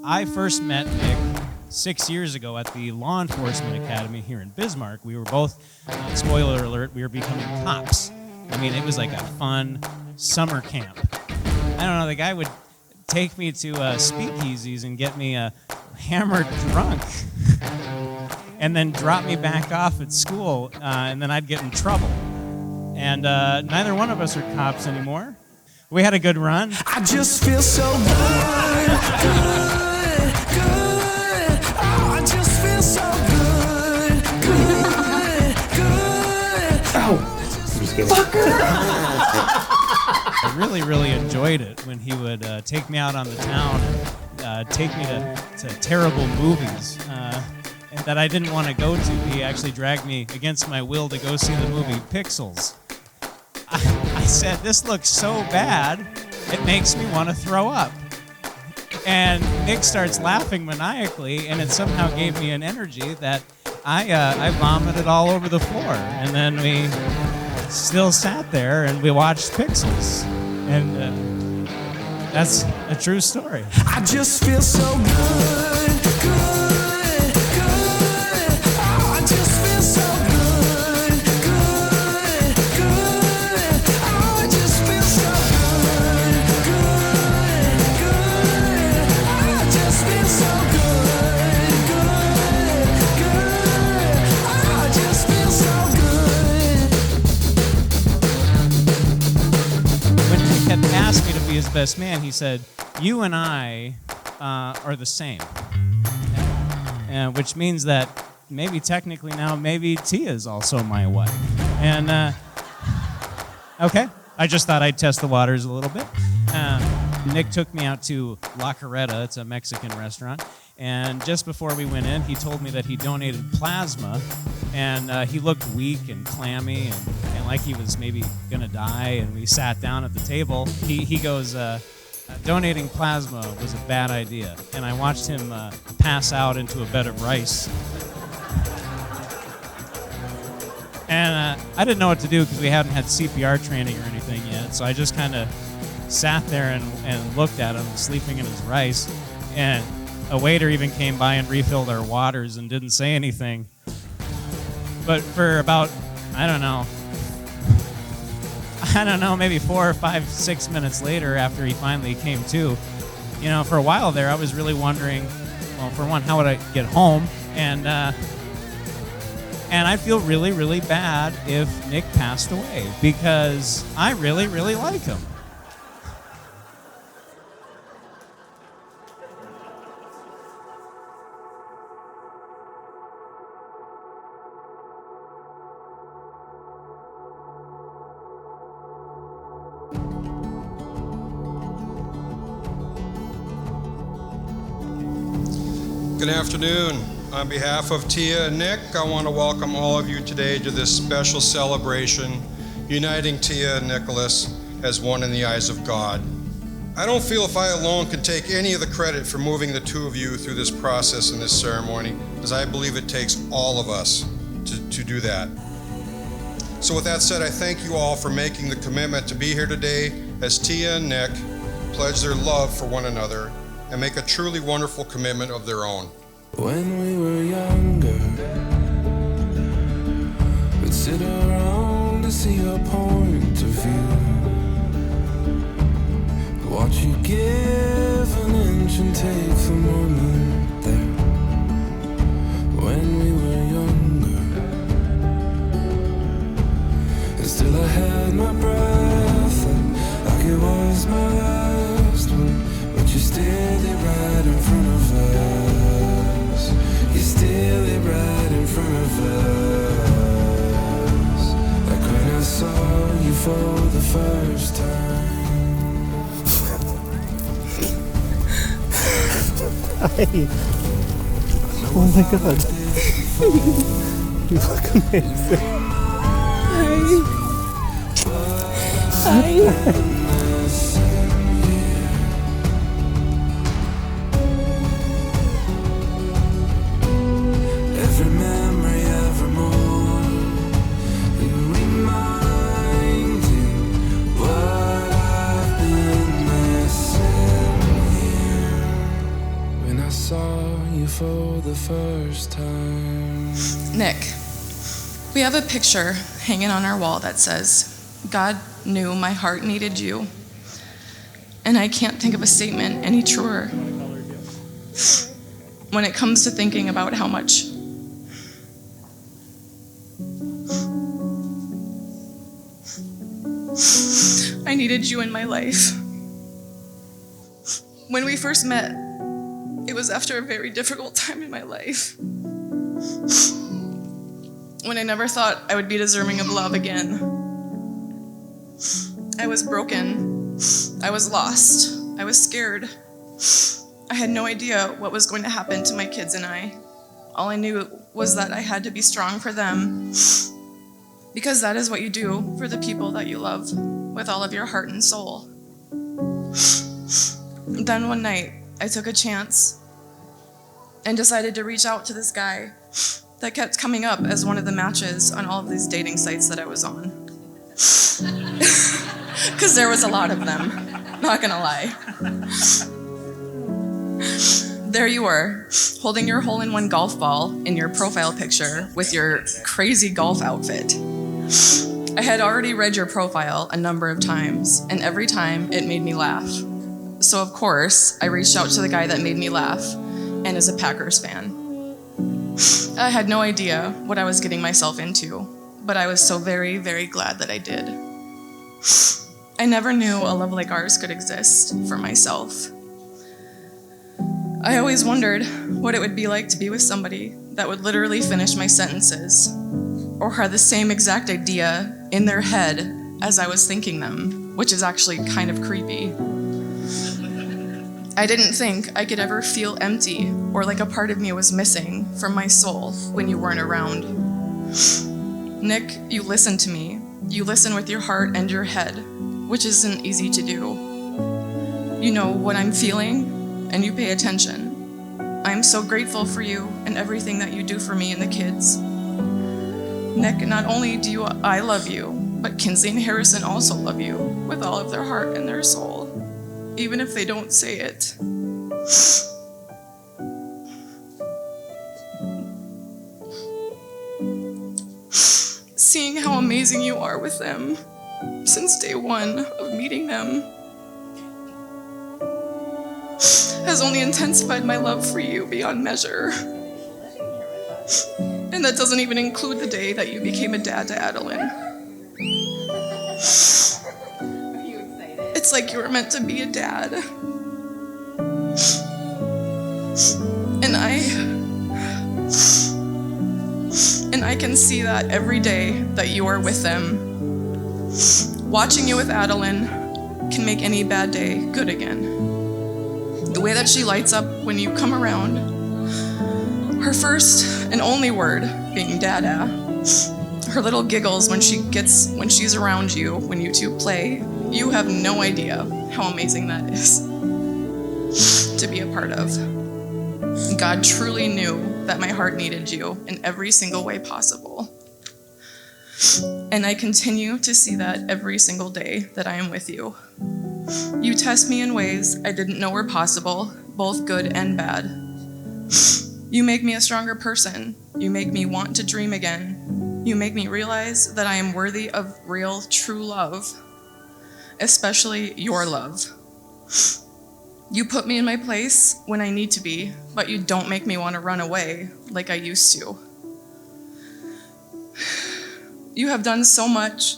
I first met Nick 6 years ago at the Law Enforcement Academy here in Bismarck. We were both, spoiler alert, we were becoming cops. I mean, it was like a fun summer camp. I don't know, the guy would take me to speakeasies and get me hammered drunk and then drop me back off at school, and then I'd get in trouble. And neither one of us are cops anymore. We had a good run. I just feel so good, good, good. Oh, I just feel so good, good, good. Ow! I'm just kidding. I really, really enjoyed it when he would take me out on the town and take me to terrible movies and that I didn't want to go to. He actually dragged me against my will to go see the movie Pixels. I said, this looks so bad, it makes me want to throw up. And Nick starts laughing maniacally, and it somehow gave me an energy that I vomited all over the floor. And then we still sat there and we watched Pixels. And that's a true story. I just feel so good, good, good. Oh, I just feel so good, good, good. Oh, I just feel so good, good, good. Oh, I just feel so good, good, good. Oh, I just feel so good. When Nick had asked me to be his best man, he said, you and I are the same. Which means that maybe technically now, maybe Tia is also my wife. And, okay, I just thought I'd test the waters a little bit. Nick took me out to La Carreta, it's a Mexican restaurant, and just before we went in, he told me that he donated plasma, and he looked weak and clammy and like he was maybe gonna die, and we sat down at the table. He goes, donating plasma was a bad idea, and I watched him pass out into a bed of rice. And I didn't know what to do because we hadn't had CPR training or anything yet, so I just kind of sat there and looked at him sleeping in his rice, and a waiter even came by and refilled our waters and didn't say anything. But for about, I don't know, maybe 4 or 5, 6 minutes later after he finally came to, you know, for a while there I was really wondering, well, for one, how would I get home? And I feel really, really bad if Nick passed away because I really, really like him. Good afternoon. On behalf of Tia and Nick, I want to welcome all of you today to this special celebration uniting Tia and Nicholas as one in the eyes of God. I don't feel if I alone can take any of the credit for moving the two of you through this process and this ceremony, as I believe it takes all of us to do that. So with that said, I thank you all for making the commitment to be here today as Tia and Nick pledge their love for one another and make a truly wonderful commitment of their own. When we were younger, we'd sit around to see your point of view. Watch you give an inch and take the moment there. When we were younger, and still I had my breath, and like it was my last one. But you still lay right in front of us. You still lay right in front of us. Like when I saw you for the first time. Oh my god. You look amazing. Hi. Every memory, evermore, you reminding what I've been missing here. When I saw you for the first time. Nick, we have a picture hanging on our wall that says, God knew my heart needed you. And I can't think of a statement any truer when it comes to thinking about how much I needed you in my life. When we first met, it was after a very difficult time in my life. When I never thought I would be deserving of love again. I was broken. I was lost. I was scared. I had no idea what was going to happen to my kids and I. All I knew was that I had to be strong for them, because that is what you do for the people that you love with all of your heart and soul. Then one night, I took a chance and decided to reach out to this guy that kept coming up as one of the matches on all of these dating sites that I was on. Because there was a lot of them, not gonna lie. There you were, holding your hole-in-one golf ball in your profile picture with your crazy golf outfit. I had already read your profile a number of times, and every time it made me laugh. So of course, I reached out to the guy that made me laugh, and is a Packers fan. I had no idea what I was getting myself into, but I was so very, very glad that I did. I never knew a love like ours could exist for myself. I always wondered what it would be like to be with somebody that would literally finish my sentences, or had the same exact idea in their head as I was thinking them, which is actually kind of creepy. I didn't think I could ever feel empty or like a part of me was missing from my soul when you weren't around. Nick, you listen to me. You listen with your heart and your head, which isn't easy to do. You know what I'm feeling, and you pay attention. I'm so grateful for you and everything that you do for me and the kids. Nick, not only do I love you, but Kinsley and Harrison also love you with all of their heart and their soul, even if they don't say it. Seeing how amazing you are with them since day one of meeting them has only intensified my love for you beyond measure. And that doesn't even include the day that you became a dad to Adeline. It's like you were meant to be a dad. And I can see that every day that you are with them. Watching you with Adeline can make any bad day good again. The way that she lights up when you come around, her first and only word being dada, her little giggles when she's around you, when you two play, you have no idea how amazing that is to be a part of. God truly knew that my heart needed you in every single way possible. And I continue to see that every single day that I am with you. You test me in ways I didn't know were possible, both good and bad. You make me a stronger person. You make me want to dream again. You make me realize that I am worthy of real, true love, especially your love. You put me in my place when I need to be, but you don't make me want to run away like I used to. You have done so much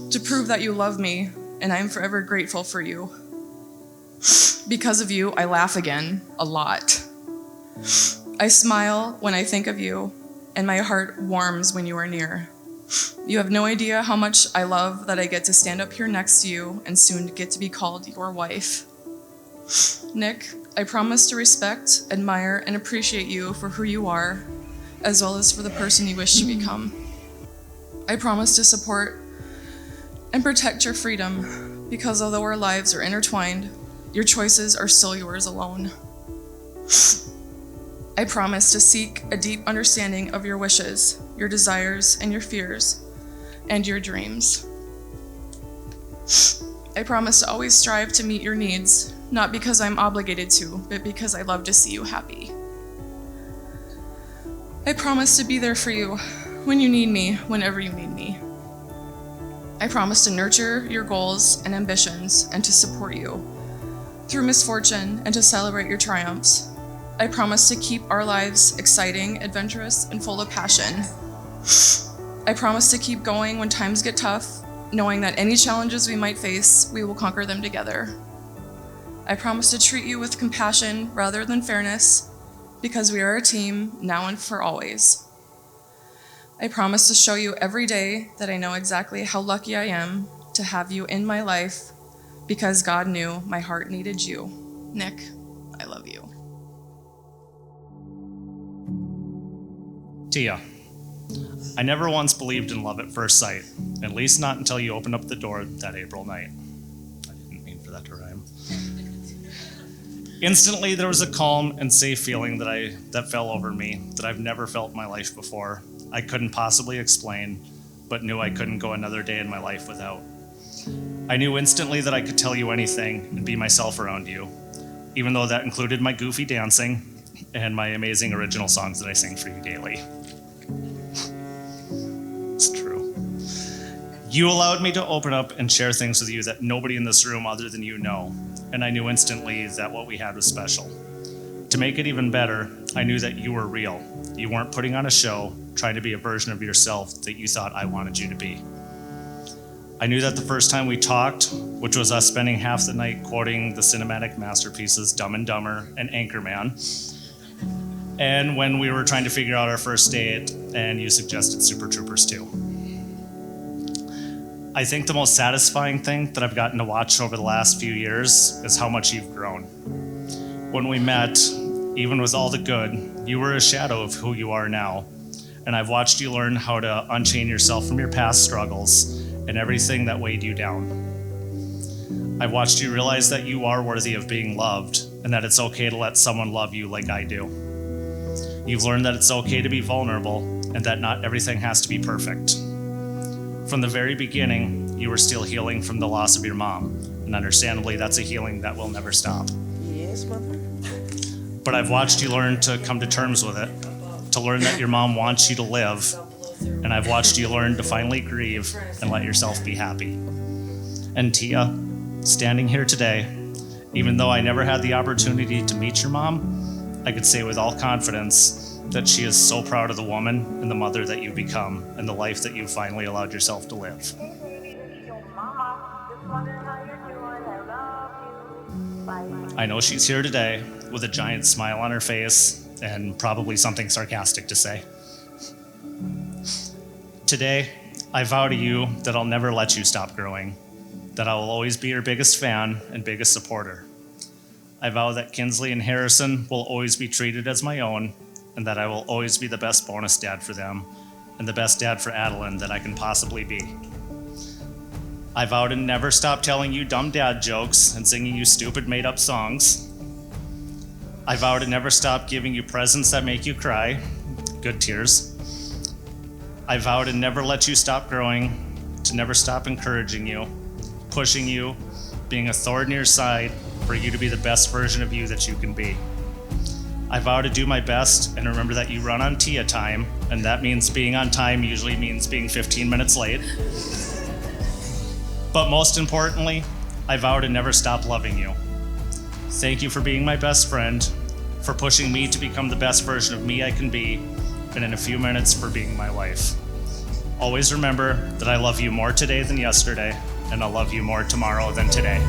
to prove that you love me, and I am forever grateful for you. Because of you, I laugh again, a lot. I smile when I think of you, and my heart warms when you are near. You have no idea how much I love that I get to stand up here next to you and soon get to be called your wife. Nick, I promise to respect, admire, and appreciate you for who you are, as well as for the person you wish to become. I promise to support and protect your freedom, because although our lives are intertwined, your choices are still yours alone. I promise to seek a deep understanding of your wishes, your desires, and your fears, and your dreams. I promise to always strive to meet your needs, not because I'm obligated to, but because I love to see you happy. I promise to be there for you when you need me, whenever you need me. I promise to nurture your goals and ambitions and to support you through misfortune and to celebrate your triumphs. I promise to keep our lives exciting, adventurous, and full of passion. I promise to keep going when times get tough, knowing that any challenges we might face, we will conquer them together. I promise to treat you with compassion rather than fairness, because we are a team now and for always. I promise to show you every day that I know exactly how lucky I am to have you in my life, because God knew my heart needed you. Nick, I love you. Tia, I never once believed in love at first sight, at least not until you opened up the door that April night. I didn't mean for that to rhyme. Instantly, there was a calm and safe feeling that fell over me that I've never felt in my life before. I couldn't possibly explain, but knew I couldn't go another day in my life without. I knew instantly that I could tell you anything and be myself around you, even though that included my goofy dancing and my amazing original songs that I sing for you daily. It's true. You allowed me to open up and share things with you that nobody in this room other than you know, and I knew instantly that what we had was special. To make it even better, I knew that you were real. You weren't putting on a show, trying to be a version of yourself that you thought I wanted you to be. I knew that the first time we talked, which was us spending half the night quoting the cinematic masterpieces Dumb and Dumber and Anchorman, and when we were trying to figure out our first date and you suggested Super Troopers 2. I think the most satisfying thing that I've gotten to watch over the last few years is how much you've grown. When we met, even with all the good, you were a shadow of who you are now. And I've watched you learn how to unchain yourself from your past struggles and everything that weighed you down. I've watched you realize that you are worthy of being loved and that it's okay to let someone love you like I do. You've learned that it's okay to be vulnerable and that not everything has to be perfect. From the very beginning, you were still healing from the loss of your mom, and understandably, that's a healing that will never stop. Yes, mother. But I've watched you learn to come to terms with it, to learn that your mom wants you to live, and I've watched you learn to finally grieve and let yourself be happy. And Tia, standing here today, even though I never had the opportunity to meet your mom, I could say with all confidence that she is so proud of the woman and the mother that you've become and the life that you've finally allowed yourself to live. I know she's here today with a giant smile on her face and probably something sarcastic to say. Today, I vow to you that I'll never let you stop growing, that I will always be your biggest fan and biggest supporter. I vow that Kinsley and Harrison will always be treated as my own, and that I will always be the best bonus dad for them and the best dad for Adeline that I can possibly be. I vow to never stop telling you dumb dad jokes and singing you stupid made-up songs. I vow to never stop giving you presents that make you cry, good tears. I vow to never let you stop growing, to never stop encouraging you, pushing you, being a thorn in your side for you to be the best version of you that you can be. I vow to do my best and remember that you run on Tia time, and that means being on time usually means being 15 minutes late. But most importantly, I vow to never stop loving you. Thank you for being my best friend, for pushing me to become the best version of me I can be, and in a few minutes for being my wife. Always remember that I love you more today than yesterday, and I'll love you more tomorrow than today.